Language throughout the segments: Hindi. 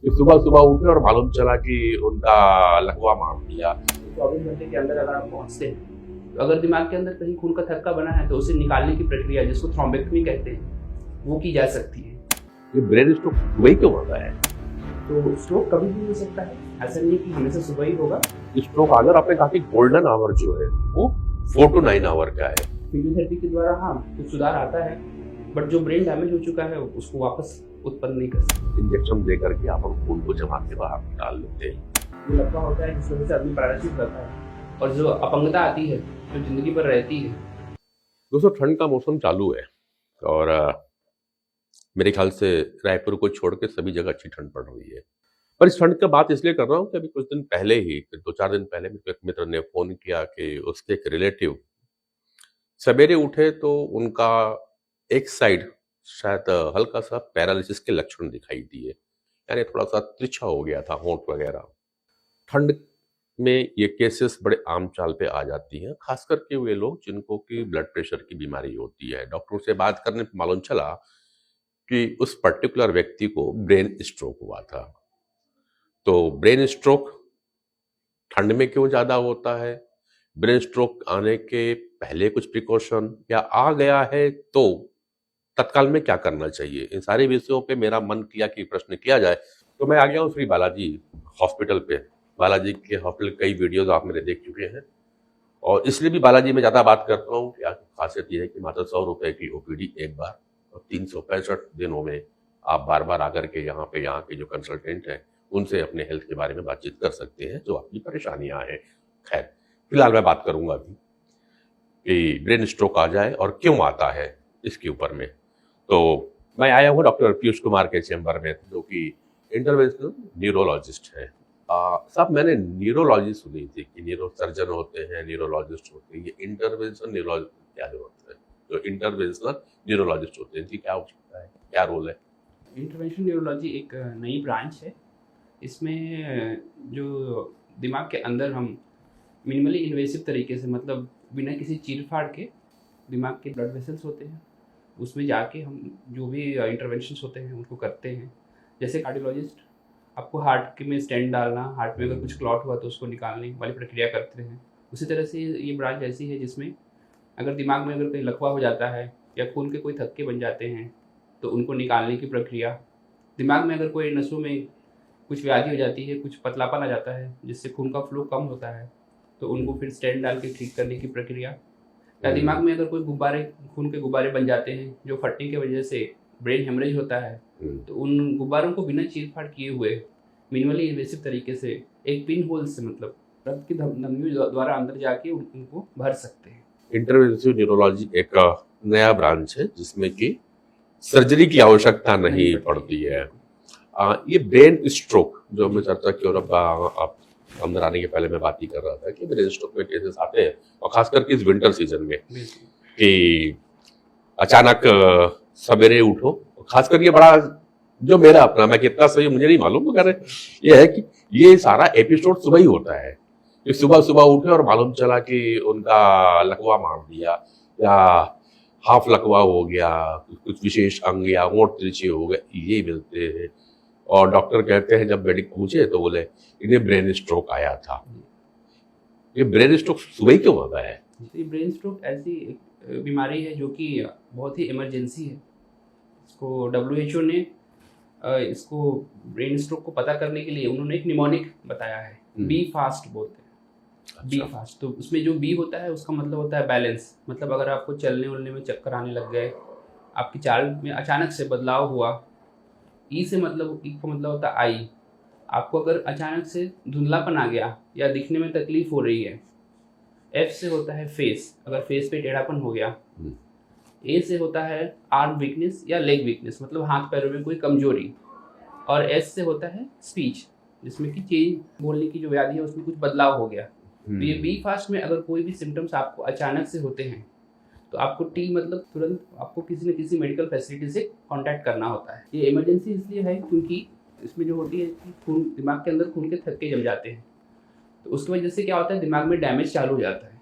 सुबह सुबह उठे और मालूम चला कि उनका लकवा मार दिया। 24 घंटे के अंदर अगर आप पहुंचते हैं तो अगर दिमाग के अंदर कहीं खून का थक्का बना है तो उसे निकालने की प्रक्रिया, जिसको थ्रोम्बेक्टमी कहते हैं, वो की जा सकती है। ये ब्रेन स्ट्रोक वही क्यों होता है? तो स्ट्रोक कभी भी हो सकता है, ऐसा नहीं कि हमेशा सुबह ही होगा। स्ट्रोक अगर आपने कहा कि गोल्डन आवर जो है वो 4 to 9 आवर का है। फिजियोथेरेपी के द्वारा हाँ कुछ सुधार आता है, बट जो ब्रेन डैमेज हो चुका है उसको वापस उत्पन्न नहीं कर सकते। इंजेक्शन दे करके आप खून को जमा के बाहर निकाल लेते हैं। जो लकवा होता है जिस वजह से आदमी पैरालिसिस रहता है और जो अपंगता आती है जो जिंदगी भर रहती है। दोस्तों, ठंड का मौसम चालू है और मेरे ख्याल से रायपुर को छोड़ के सभी जगह अच्छी ठंड पड़ रही है। पर इस ठंड का बात इसलिए कर रहा हूँ कि अभी कुछ दिन पहले ही, 2-4 दिन पहले मेरे को एक मित्र ने फ़ोन किया कि उसके एक रिलेटिव सवेरे उठे तो उनका एक साइड शायद हल्का-सा पैरालिसिस के लक्षण दिखाई दिए। यानी थोड़ा-सा तिरछा हो गया था होंठ वगैरह। ठंड में ये केसेस बड़े आम चाल पे आ जाती हैं, खास करके वे लोग जिनको कि ब्लड प्रेशर की बीमारी होती है। डॉक्टरों से बात करने पे मालूम चला कि उस पर्टिकुलर व्यक्ति को ब्रेन स्ट्रोक हुआ था। तो ब्रेन स्ट्रोक ठंड में क्यों ज़्यादा होता है? ब्रेन स्ट्रोक आने के पहले कुछ प्रिकॉशन, या आ गया है तो तत्काल में क्या करना चाहिए? इन सारे विषयों पे मेरा मन किया कि प्रश्न किया जाए, तो मैं आ गया हूँ श्री बालाजी हॉस्पिटल पे। बालाजी के हॉस्पिटल कई वीडियोज़ आप मेरे देख चुके हैं और इसलिए भी बालाजी में ज़्यादा बात करता हूँ कि खासियत ये है कि मात्र 100 रुपए की ओपीडी एक बार और 365 दिनों में आप बार-बार आकर के यहाँ के जो कंसल्टेंट हैं, उनसे अपने हेल्थ के बारे में बातचीत कर सकते हैं, जो आपकी परेशानियाँ हैं। खैर, फिलहाल मैं बात करूँगा अभी कि ब्रेन स्ट्रोक आ जाए और क्यों आता है, इसके ऊपर में। तो मैं आया हूँ डॉक्टर पीयूष कुमार के चैम्बर में, जो कि इंटरवेंशनल न्यूरोलॉजिस्ट हैं। साहब, मैंने न्यूरोलॉजी सुनी थी कि न्यूरो सर्जन होते हैं, न्यूरोलॉजिस्ट होते हैं। ये इंटरवेंशनल न्यूरोलॉजी क्या होता है? जो इंटरवेंशनल न्यूरोलॉजिस्ट होते हैं, इनकी क्या आवश्यकता है, क्या रोल है? इंटरवेंशनल न्यूरोलॉजी एक नई ब्रांच है। इसमें जो दिमाग के अंदर हम मिनिमली इन्वेसिव तरीके से, मतलब बिना किसी चीर फाड़ के, दिमाग के ब्लड वेसल्स होते हैं उसमें जाके हम जो भी इंटरवेंशंस होते हैं उनको करते हैं। जैसे कार्डियोलॉजिस्ट आपको हार्ट में स्टेंट डालना, हार्ट में अगर कुछ क्लॉट हुआ तो उसको निकालने वाली प्रक्रिया करते हैं, उसी तरह से ये ब्रांच ऐसी है जिसमें अगर दिमाग में अगर कोई लकवा हो जाता है या खून के कोई थक्के बन जाते हैं तो उनको निकालने की प्रक्रिया, दिमाग में अगर कोई नसों में कुछ व्याधि हो जाती है, कुछ पतलापन आ जाता है जिससे खून का फ्लो कम होता है तो उनको फिर स्टेंट डाल के ठीक करने की प्रक्रिया, या दिमाग में अगर कोई गुब्बारे, खून के गुब्बारे बन जाते हैं जो फटने की वजह से ब्रेन हेमरेज होता है, तो उन गुब्बारों को बिना चीर फाड़ किए हुए मिनिमली इन्वेसिव तरीके से एक पिन होल से, मतलब रक्त की धमनियों द्वारा अंदर जाके उनको भर सकते हैं। इंटरवेंशनल न्यूरोलॉजी एक नया ब्रांच है जिसमें कि सर्जरी की आवश्यकता नहीं पड़ती है। ये ब्रेन स्ट्रोक जो हमने चर्चा की, और अब आप अंदर आने के पहले मैं बात ही कर रहा था कि ब्रेन स्ट्रोक में केसेस आते हैं, और खास करके इस विंटर सीजन में कि अचानक सवेरे उठो। खासकर ये बड़ा, जो मेरा अपना, मैं कितना सही मुझे नहीं मालूम, मगर ये है कि ये सारा एपिसोड सुबह ही होता है कि सुबह सुबह उठे और मालूम चला कि उनका लकवा मार दिया, या हाफ लकवा हो गया, कुछ विशेष अंग या होंठ तिरछे हो गए, ये मिलते हैं। और डॉक्टर कहते हैं, जब मेडिक पूछे तो बोले इन्हें ब्रेन स्ट्रोक आया था। ये ब्रेन स्ट्रोक सुबह ही क्यों आता है? ये ब्रेन स्ट्रोक ऐसी एक बीमारी है जो कि बहुत ही इमरजेंसी है। इसको WHO ने इसको ब्रेन स्ट्रोक को पता करने के लिए उन्होंने एक निमोनिक बताया है, बी फास्ट बोलते हैं। बी फास्ट, तो उसमें जो बी होता है उसका मतलब होता है बैलेंस। मतलब अगर आपको चलने उलने में चक्कर आने लग गए, आपकी चाल में अचानक से बदलाव हुआ। ई से मतलब, ई का मतलब होता है आई, आपको अगर अचानक से धुंधलापन आ गया या दिखने में तकलीफ हो रही है। एफ से होता है फेस, अगर फेस पे टेढ़ापन हो गया। ए से होता है आर्म वीकनेस या लेग वीकनेस, मतलब हाथ पैरों में कोई कमजोरी। और एस से होता है स्पीच, जिसमें कि चेंज, बोलने की जो व्याधि है उसमें कुछ बदलाव हो गया। तो ये बी फास्ट में अगर कोई भी सिम्टम्स आपको अचानक से होते हैं तो आपको टी मतलब तुरंत आपको किसी न किसी मेडिकल फैसिलिटी से कांटेक्ट करना होता है। ये इमरजेंसी इसलिए है क्योंकि इसमें जो होती है कि खून, दिमाग के अंदर खून के थक्के जम जाते हैं, तो उसकी वजह से क्या होता है, दिमाग में डैमेज चालू हो जाता है।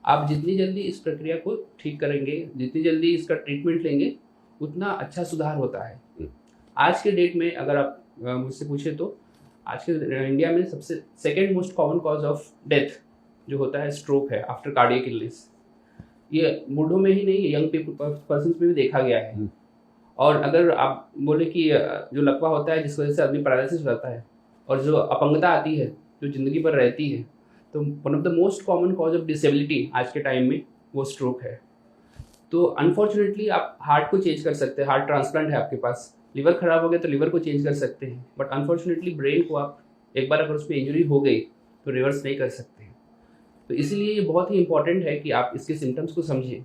आप जितनी जल्दी इस प्रक्रिया को ठीक करेंगे, जितनी जल्दी इसका ट्रीटमेंट लेंगे, उतना अच्छा सुधार होता है। आज के डेट में अगर आप मुझसे पूछे तो आज के इंडिया में सबसे second most common cause of death जो होता है स्ट्रोक है आफ्टर कार्डियक इलनेस। ये बूढ़ों में ही नहीं, यंग पर्सन में भी देखा गया है। और अगर आप बोले कि जो लकवा होता है जिस वजह से आदमी पैरालिसिस हो जाता है और जो अपंगता आती है जो ज़िंदगी भर रहती है, तो one of the most common cause of disability आज के टाइम में वो स्ट्रोक है। तो अनफॉर्चुनेटली आप हार्ट को चेंज कर सकते हैं, हार्ट ट्रांसप्लांट है आपके पास, लिवर खराब हो गया तो लिवर को चेंज कर सकते हैं, बट अनफॉर्चुनेटली ब्रेन को आप एक बार अगर उसमें इंजरी हो गई तो रिवर्स नहीं कर सकते हैं। तो इसीलिए ये बहुत ही इंपॉर्टेंट है कि आप इसके सिम्टम्स को समझिए।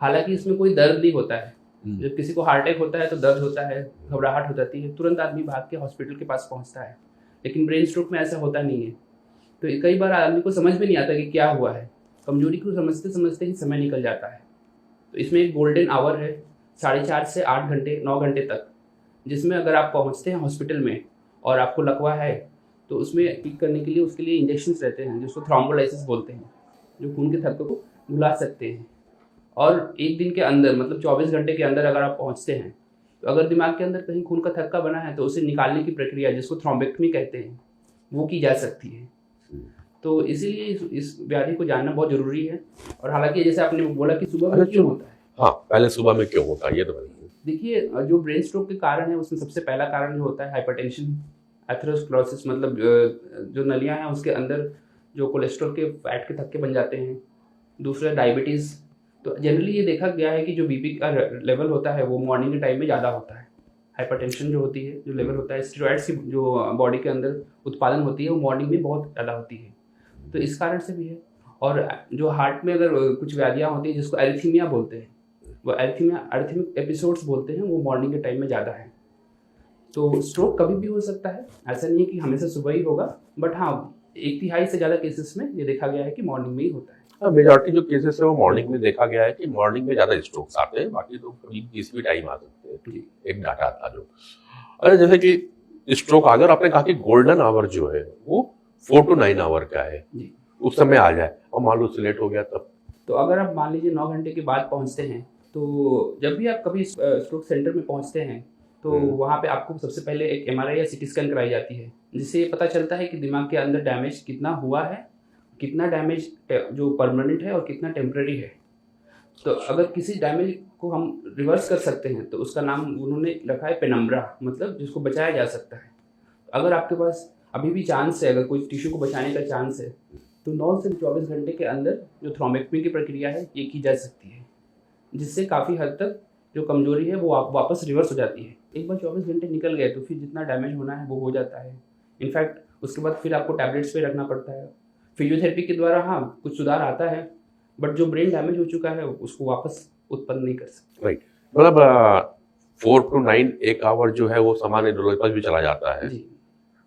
हालांकि इसमें कोई दर्द नहीं होता है। जब किसी को हार्ट अटैक होता है तो दर्द होता है, घबराहट हो जाती है, तुरंत आदमी भाग के हॉस्पिटल के पास पहुंचता है, लेकिन ब्रेन स्ट्रोक में ऐसा होता नहीं है। तो कई बार आदमी को समझ में नहीं आता कि क्या हुआ है, कमजोरी को समझते समझते ही समय निकल जाता है। तो इसमें एक गोल्डन आवर है 4.5 से 8 घंटे 9 घंटे तक, जिसमें अगर आप पहुंचते हैं हॉस्पिटल में और आपको लकवा है तो उसमें ठीक करने के लिए उसके लिए इंजेक्शंस रहते हैं जिसको थ्रोम्बोलाइसिस बोलते हैं, जो खून के थक्के को बुला सकते हैं। और एक दिन के अंदर मतलब 24 घंटे के अंदर अगर आप पहुंचते हैं तो अगर दिमाग के अंदर कहीं खून का थक्का बना है तो उसे निकालने की प्रक्रिया जिसको थ्रोम्बेक्टमी कहते हैं वो की जा सकती है। तो इसीलिए इस व्याधि को जानना बहुत जरूरी है। और हालांकि जैसे आपने बोला कि सुबह में क्यों होता है, हाँ पहले सुबह में क्यों होता है ये तो बताइए। देखिए जो ब्रेन स्ट्रोक के कारण है उसमें सबसे पहला कारण जो होता है हाइपरटेंशन, एथेरोस्क्लेरोसिस, मतलब जो नलियां हैं उसके अंदर जो कोलेस्ट्रॉल के फैट के थक्के बन जाते हैं। दूसरा डायबिटीज़। तो जनरली ये देखा गया है कि जो बीपी का लेवल होता है वो मॉर्निंग के टाइम में ज़्यादा होता है। हाइपरटेंशन जो होती है, जो लेवल होता है स्टेरॉइड्स की जो बॉडी के अंदर उत्पादन होती है वो मॉर्निंग में बहुत ज़्यादा होती है, तो इस कारण से भी है। और जो हार्ट में अगर कुछ व्याधियाँ होती हैं जिसको एरिथीमिया बोलते हैं, वो एरिथमिक एपिसोड्स बोलते हैं, वो मॉर्निंग के टाइम में ज़्यादा है। तो स्ट्रोक कभी भी हो सकता है, ऐसा नहीं है कि हमेशा सुबह ही होगा, बट हाँ 1/3 से ज़्यादा केसेस में ये देखा गया है कि मॉर्निंग में ही होता है। मेजॉरिटी जो केसेस है वो मॉर्निंग में देखा गया है कि मॉर्निंग में ज्यादा स्ट्रोक्स आते हैं, बाकी तो कभी किसी भी टाइम आ सकते हैं। एक डाटा था जो, अरे जैसे कि स्ट्रोक आ गया और आपने कहा कि गोल्डन आवर जो है वो 4 to 9 आवर का है, उस समय आ जाए और मान लो लेट हो गया तब। तो अगर आप मान लीजिए 9 घंटे के बाद पहुंचते हैं, तो जब भी आप कभी स्ट्रोक सेंटर में पहुंचते हैं तो वहाँ पे आपको सबसे पहले एक MRI या CT स्कैन कराई जाती है, जिससे ये पता चलता है कि दिमाग के अंदर डैमेज कितना हुआ है, कितना डैमेज जो परमानेंट है और कितना टेम्पररी है। तो अगर किसी डैमेज को हम रिवर्स कर सकते हैं तो उसका नाम उन्होंने रखा है पेनम्ब्रा, मतलब जिसको बचाया जा सकता है। अगर आपके पास अभी भी चांस है, अगर कोई टिश्यू को बचाने का चांस है, तो 9 से 24 घंटे के अंदर जो थ्रोम्बेक्टमी की प्रक्रिया है ये की जा सकती है, जिससे काफ़ी हद तक जो कमजोरी है वो वापस रिवर्स हो जाती है। एक बार 24 घंटे निकल गए तो फिर जितना डैमेज होना है वो हो जाता है। इनफैक्ट उसके बाद फिर आपको टैबलेट्स पे रखना पड़ता है। फिजियोथेरेपी के द्वारा हाँ कुछ सुधार आता है, बट जो ब्रेन डैमेज हो चुका है उसको वापस उत्पन्न नहीं कर सकते। राइट, मतलब 4 to 9 एक आवर जो है वो सामान्य डॉक्टर भी चला जाता है,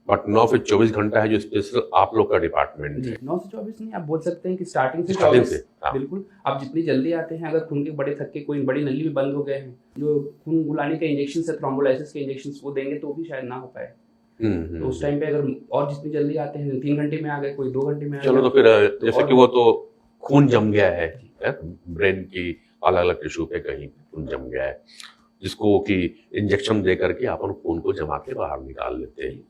बट 9 से 24 घंटा है जो स्पेशल आप लोग का डिपार्टमेंट है। 9 से 24 नहीं, आप बोल सकते हैं कि स्टार्टिंग से हाँ। बिल्कुल, आप जितनी जल्दी आते हैं, अगर खून के बड़े थक्के कोई बड़ी नली भी बंद हो गए हैं, जो खून बुलाने के इंजेक्शन है, थ्रोम्बोलाइसिस के इंजेक्शन वो देंगे तो भी शायद ना हो पाए। तो उस टाइम पे अगर और जितनी जल्दी आते हैं, 3 घंटे में आ गए, कोई 2 घंटे में आ गए, चलो तो फिर जैसे कि वो तो खून जम गया है ब्रेन की अलग अलग टिश्यू पे कहीं खून जम गया है, जिसको कि इंजेक्शन दे करके अपन खून को जमा के बाहर निकाल लेते हैं।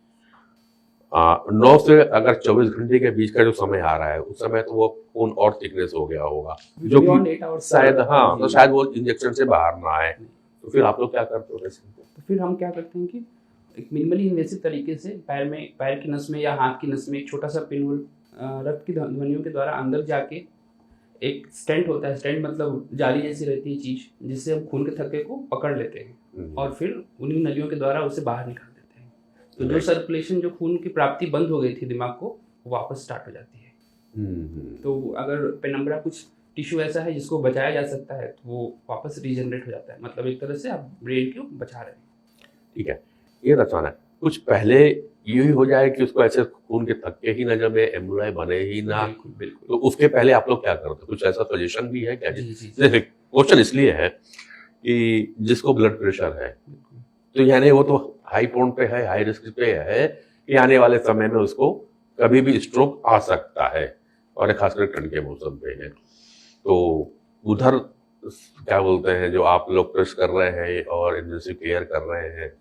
9 से अगर 24 घंटे के बीच का जो समय आ रहा है उस समय तो वो खून और थिकनेस हो गया होगा, जो कि शायद हाँ तो शायद वो इंजेक्शन से बाहर ना आए। तो फिर आप लोग क्या करते हो? तो फिर हम क्या करते हैं कि एक मिनिमली इन्वेसिव तरीके से पैर की नस में या हाथ की नस में एक छोटा सा पिन होल रक्त की ध्वनियों के द्वारा अंदर जाके एक स्टेंट होता है, स्टेंट मतलब जाली जैसी रहती है चीज, जिससे हम खून के थक्के को पकड़ लेते हैं और फिर उन्हीं नलियों के द्वारा उसे बाहर निकाल देते हैं। तो जो सर्कुलेशन, जो खून की प्राप्ति बंद हो गई थी दिमाग को, वो वापस स्टार्ट हो जाती है। तो अगर पेनम्ब्रा कुछ टिश्यू ऐसा है जिसको बचाया जा सकता है तो वो वापस रीजनरेट हो जाता है, मतलब एक तरह से आप ब्रेन को बचा रहे हैं। ठीक है, ये बताना है कुछ पहले यही हो जाए कि उसको ऐसे खून के थक्के ही न जमे, एम्बुलाई बने ही ना, बिल्कुल। तो उसके पहले आप लोग क्या करते? कुछ ऐसा सजेशन भी है क्या? जैसे क्वेश्चन इसलिए है कि जिसको ब्लड प्रेशर है तो यानी वो तो हाई पोन पे है, हाई रिस्क पे है कि आने वाले समय में उसको कभी भी स्ट्रोक आ सकता है, और खासकर ठंड के मौसम पे है। तो उधर क्या बोलते हैं जो आप लोग टेस्ट कर रहे हैं और इंटेंसिव केयर कर रहे हैं,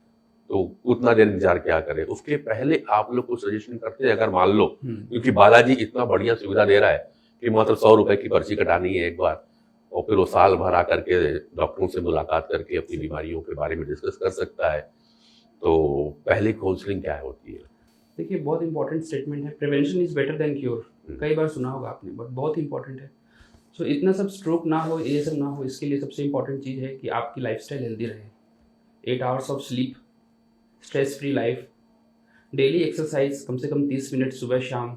तो उतना देर इंतजार क्या करें, उसके पहले आप लोग को सजेशन करते हैं, अगर मान लो हम्म, क्योंकि बालाजी इतना बढ़िया सुविधा दे रहा है कि मात्र 100 रुपए की पर्ची कटानी है एक बार, और फिर वो साल भर आकर के डॉक्टरों से मुलाकात करके अपनी बीमारियों के बारे में डिस्कस कर सकता है। तो पहली काउंसलिंग क्या होती है? देखिए बहुत इंपॉर्टेंट स्टेटमेंट है, prevention is better than cure. कई बार सुना होगा आपने, बट बहुत इंपॉर्टेंट है। सो इतना सब स्ट्रोक ना हो, ये सब ना हो, इसके लिए सबसे इंपॉर्टेंट चीज़ है कि आपकी लाइफस्टाइल हेल्दी रहे। 8 hours of sleep, stress free life, daily exercise कम से कम 30 मिनट सुबह शाम।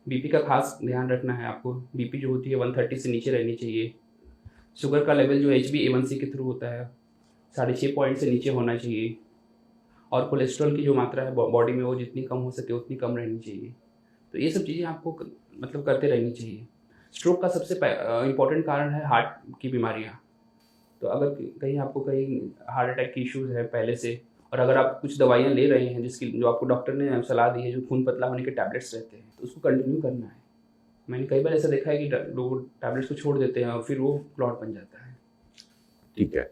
बीपी का खास ध्यान रखना है आपको। बीपी जो होती है 130 से नीचे रहनी चाहिए। शुगर का लेवल जो HbA1c के थ्रू होता है 6.5 पॉइंट से नीचे होना चाहिए। और कोलेस्ट्रॉल की जो मात्रा है बॉडी में वो जितनी कम हो सके उतनी कम रहनी चाहिए। तो ये सब चीज़ें आपको मतलब करते रहनी चाहिए। स्ट्रोक का सबसे इम्पॉर्टेंट कारण है हार्ट की बीमारियाँ। तो अगर कहीं आपको कहीं हार्ट अटैक की इश्यूज है पहले से, और अगर आप कुछ दवाइयाँ ले रहे हैं जिसकी जो आपको डॉक्टर ने सलाह दी है, जो खून पतला होने के टैबलेट्स रहते हैं, तो उसको कंटिन्यू करना है। मैंने कई बार ऐसा देखा है कि लोग टैबलेट्स को छोड़ देते हैं और फिर वो क्लॉट बन जाता है। ठीक है,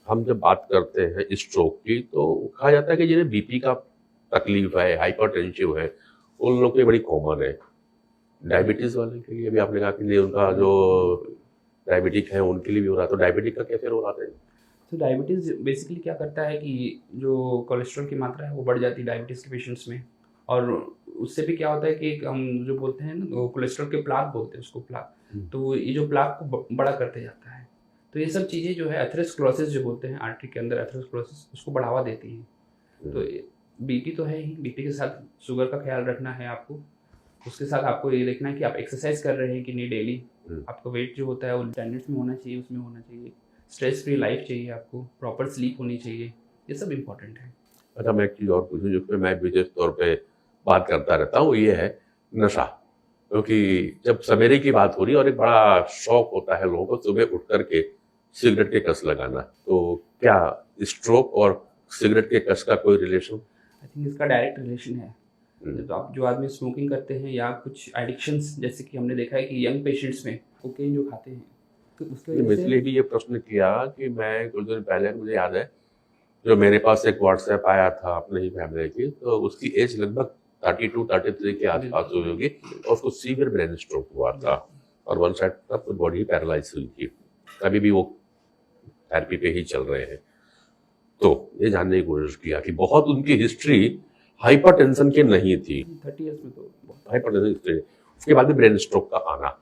हम जब बात करते हैं स्ट्रोक की तो कहा जाता है कि जिन्हें बीपी का तकलीफ है, हाइपरटेंसिव है, उन लोगों के बड़ी कॉमन है। डायबिटीज वाले के लिए भी आपने कहा कि नहीं, उनका जो डायबिटिक है उनके लिए भी हो रहा है, तो डायबिटिक का कैसे रोल आता है? तो डायबिटीज़ बेसिकली क्या करता है कि जो कोलेस्ट्रॉल की मात्रा है वो बढ़ जाती है डायबिटीज़ के पेशेंट्स में। और उससे भी क्या होता है कि हम जो बोलते हैं ना, वो कोलेस्ट्रॉल के प्लाक बोलते हैं उसको, प्लाक। तो ये जो प्लाक को बड़ा करते जाता है। तो ये सब चीज़ें जो है एथेरोस्क्लेरोसिस जो बोलते हैं, आर्टरी के अंदर एथेरोस्क्लेरोसिस, उसको बढ़ावा देती हैं। तो बीपी तो है ही, बीपी के साथ शुगर का ख्याल रखना है आपको। उसके साथ आपको ये देखना है कि आप एक्सरसाइज कर रहे हैं कि नहीं डेली। आपका वेट जो होता है वो स्टैंडर्ड्स में होना चाहिए, उसमें होना चाहिए। स्ट्रेस फ्री लाइफ चाहिए आपको, प्रॉपर स्लीप होनी चाहिए। ये सब इम्पोर्टेंट है। अच्छा, मैं एक चीज और पूछूं जिसमें मैं विशेष तौर पे बात करता रहता हूँ, ये है नशा। क्योंकि जब सवेरे की बात हो रही है और एक बड़ा शौक होता है लोगों को सुबह उठ करके सिगरेट के कस लगाना, तो क्या स्ट्रोक और सिगरेट के कस का कोई रिलेशन? आई थिंक इसका डायरेक्ट रिलेशन है। तो आप जो आदमी स्मोकिंग करते हैं या कुछ एडिक्शंस, जैसे कि हमने देखा है कि यंग पेशेंट्स में कोकेन जो खाते हैं, तो उसके वजह से इसलिए भी ये प्रश्न किया कि मैं कुछ दिन पहले, मुझे याद है, जो मेरे पास एक व्हाट्सएप आया था अपने ही फैमिली की, तो उसकी एज लगभग 32-33 के आसपास हुई होगी, और उसको सीवियर ब्रेन स्ट्रोक हुआ था और वन साइड तक बॉडी पैरालाइज हुई थी। अभी भी वो थेरेपी पे ही चल रहे हैं। तो ये जानने की कोशिश किया कि बहुत उनकी हिस्ट्री हाइपरटेंशन की नहीं थी, 30 ईयर्स में तो बहुत। हाइपरटेंशन हिस्ट्री, उसके बाद में ब्रेन स्ट्रोक का आना।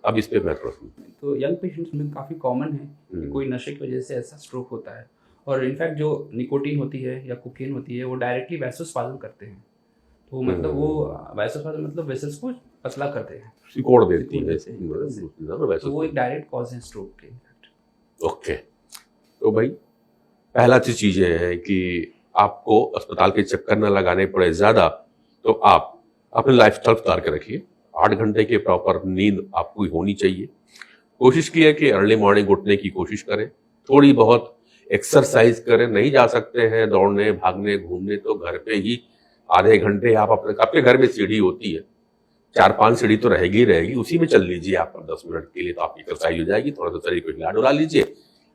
अब इस पे मैं प्रश्न, तो यंग पेशेंट्स में काफ़ी कॉमन है कि कोई नशे की वजह से ऐसा स्ट्रोक होता है। और इनफैक्ट जो निकोटीन होती है या कोकेन होती है वो डायरेक्टली वैसोस्पाज़म करते हैं। तो मतलब वो वैसोस्पाज़म मतलब वेसल्स को पतला करते हैं, सिकोड़ देती है, तो वो एक डायरेक्ट कॉज है स्ट्रोक के। ओके, तो भाई पहला चीज ये है कि आपको अस्पताल के चक्कर न लगाने पड़े ज्यादा, तो आप अपने लाइफस्टाइल सुधार के रखिए। 8 घंटे की प्रॉपर नींद आपको होनी चाहिए। कोशिश की है कि अर्ली मॉर्निंग उठने की कोशिश करें, थोड़ी बहुत एक्सरसाइज करें। नहीं जा सकते हैं दौड़ने, भागने, घूमने, तो घर पे ही आधे घंटे आप आपके घर में सीढ़ी होती है, 4-5 सीढ़ी तो रहेगी रहेगी, उसी में चल लीजिए आप 10 मिनट के लिए, तो आपकी एक्सरसाइज हो जाएगी। थोड़ा सा शरीर को हिला डुला लीजिए,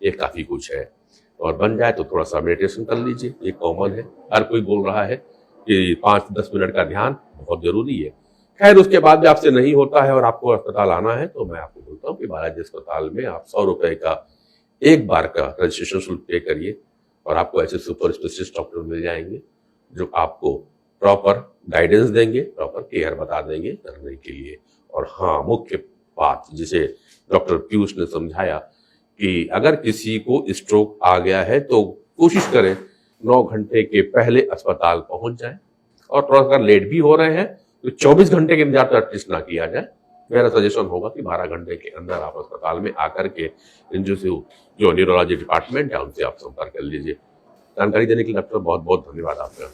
ये काफी कुछ है। और बन जाए तो थोड़ा सा मेडिटेशन कर लीजिए, ये कॉमन है, हर कोई बोल रहा है कि 5-10 मिनट का ध्यान बहुत जरूरी है। खैर, उसके बाद भी आपसे नहीं होता है और आपको अस्पताल आना है, तो मैं आपको बोलता हूँ कि बालाजी अस्पताल में आप 100 रुपए का एक बार का रजिस्ट्रेशन शुल्क पे करिए, और आपको ऐसे सुपर स्पेशलिस्ट डॉक्टर मिल जाएंगे जो आपको प्रॉपर गाइडेंस देंगे, प्रॉपर केयर बता देंगे करने के लिए। और हाँ, मुख्य बात जिसे डॉक्टर पीयूष ने समझाया कि अगर किसी को स्ट्रोक आ गया है तो कोशिश करें 9 घंटे के पहले अस्पताल पहुंच जाए, और थोड़ा सा लेट भी हो रहे हैं तो 24 घंटे के इंतजार तो एटलीस्ट ना किया जाए। मेरा सजेशन होगा कि 12 घंटे के अंदर आप अस्पताल में आकर के जो न्यूरोलॉजी डिपार्टमेंट है उनसे आप संपर्क कर लीजिए। जानकारी देने के लिए डॉक्टर बहुत बहुत धन्यवाद आपका।